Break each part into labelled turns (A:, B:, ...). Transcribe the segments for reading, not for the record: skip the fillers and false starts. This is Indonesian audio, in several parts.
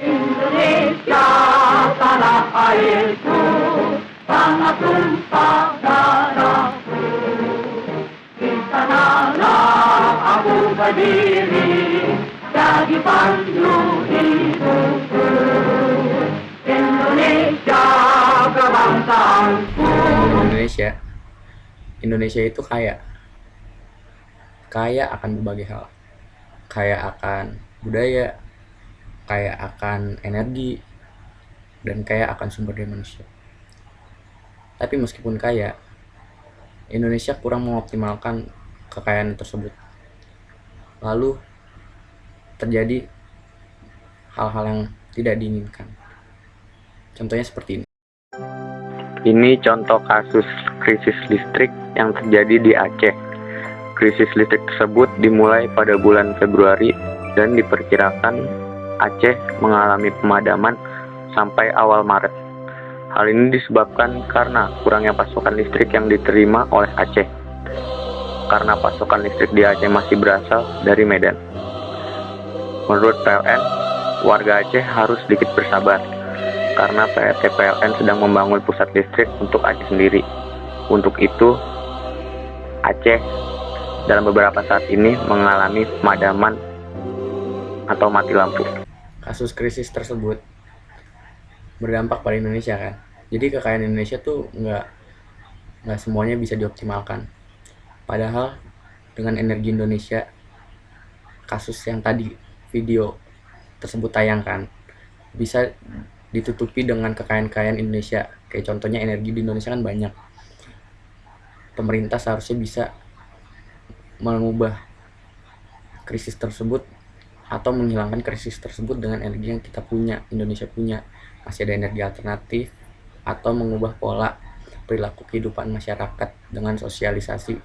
A: Indonesia tanah airku, tanah tumpah darahku. Di sanalah aku berdiri, jadi pandu hidupku. Indonesia kebangsaanku.
B: Indonesia itu kaya akan berbagai hal, kaya akan budaya, kaya akan energi, dan kaya akan sumber daya manusia. Tapi meskipun kaya, Indonesia kurang mengoptimalkan kekayaan tersebut. Lalu terjadi hal-hal yang tidak diinginkan. Contohnya seperti ini.
C: Ini contoh kasus krisis listrik yang terjadi di Aceh. Krisis listrik tersebut dimulai pada bulan Februari dan diperkirakan Aceh mengalami pemadaman sampai awal Maret. Hal ini disebabkan karena kurangnya pasokan listrik yang diterima oleh Aceh. Karena pasokan listrik di Aceh masih berasal dari Medan. Menurut PLN, warga Aceh harus sedikit bersabar karena PT PLN sedang membangun pusat listrik untuk Aceh sendiri. Untuk itu, Aceh dalam beberapa saat ini mengalami pemadaman atau mati lampu.
B: Kasus krisis tersebut berdampak pada Indonesia kan. Jadi kekayaan Indonesia tuh nggak semuanya bisa dioptimalkan. Padahal dengan energi Indonesia, kasus yang tadi video tersebut tayangkan bisa ditutupi dengan kekayaan Indonesia. Kayak contohnya energi di Indonesia kan banyak. Pemerintah seharusnya bisa mengubah krisis tersebut atau menghilangkan krisis tersebut dengan energi yang kita punya, Indonesia punya. Masih ada energi alternatif, atau mengubah pola perilaku kehidupan masyarakat dengan sosialisasi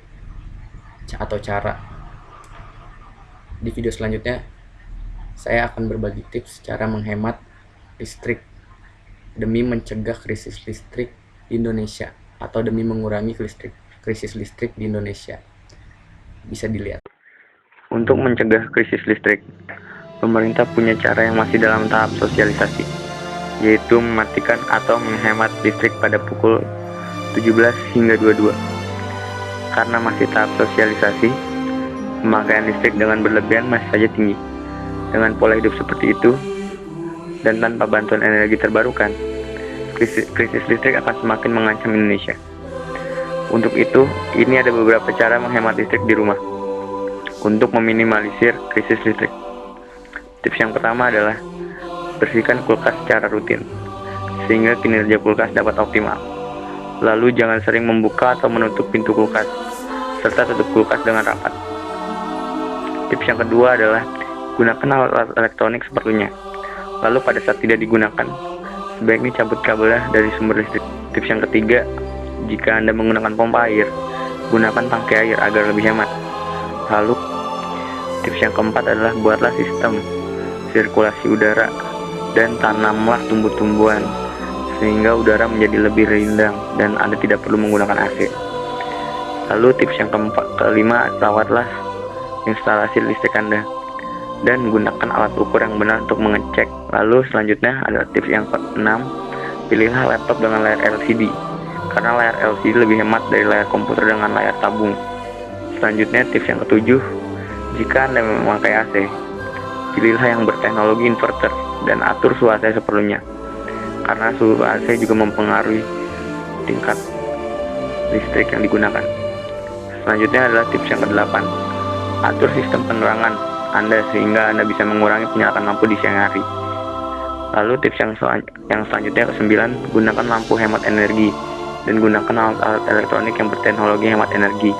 B: atau cara. Di video selanjutnya saya akan berbagi tips cara menghemat listrik demi mencegah krisis listrik di Indonesia atau demi mengurangi krisis listrik di Indonesia. Bisa dilihat.
C: Untuk mencegah krisis listrik, pemerintah punya cara yang masih dalam tahap sosialisasi, yaitu mematikan atau menghemat listrik pada pukul 17 hingga 22. Karena masih tahap sosialisasi, pemakaian listrik dengan berlebihan masih saja tinggi. Dengan pola hidup seperti itu, dan tanpa bantuan energi terbarukan, krisis listrik akan semakin mengancam Indonesia. Untuk itu, ini ada beberapa cara menghemat listrik di rumah untuk meminimalisir krisis listrik. Tips yang pertama adalah bersihkan kulkas secara rutin, sehingga kinerja kulkas dapat optimal. Lalu jangan sering membuka atau menutup pintu kulkas, serta tutup kulkas dengan rapat. Tips yang kedua adalah gunakan alat elektronik seperlunya. Lalu pada saat tidak digunakan, sebaiknya cabut kabelnya dari sumber listrik. Tips yang ketiga, jika Anda menggunakan pompa air, gunakan tangki air agar lebih hemat. Lalu, tips yang keempat adalah buatlah sistem sirkulasi udara dan tanamlah tumbuh-tumbuhan sehingga udara menjadi lebih rindang dan Anda tidak perlu menggunakan AC. Lalu tips yang kelima, rawatlah instalasi listrik Anda dan gunakan alat ukur yang benar untuk mengecek. Lalu selanjutnya adalah tips yang keenam, pilihlah laptop dengan layar LCD karena layar LCD lebih hemat dari layar komputer dengan layar tabung. Selanjutnya tips yang ketujuh, jika Anda memakai AC, pilihlah yang berteknologi inverter dan atur suhu AC seperlunya karena suhu AC juga mempengaruhi tingkat listrik yang digunakan. Selanjutnya adalah tips yang ke-8, atur sistem penerangan Anda sehingga Anda bisa mengurangi penyalakan lampu di siang hari. Lalu tips yang selanjutnya ke-9, gunakan lampu hemat energi dan gunakan alat-alat elektronik yang berteknologi hemat energi.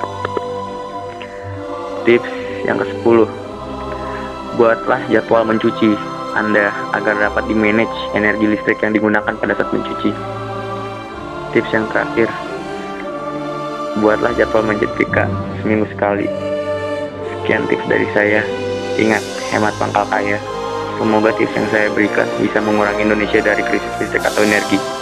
C: Tips yang ke-10, buatlah jadwal mencuci Anda agar dapat di-manage energi listrik yang digunakan pada saat mencuci. Tips yang terakhir, buatlah jadwal menyetrika seminggu sekali. Sekian tips dari saya. Ingat, hemat pangkal kaya. Semoga tips yang saya berikan bisa mengurangi Indonesia dari krisis listrik atau energi.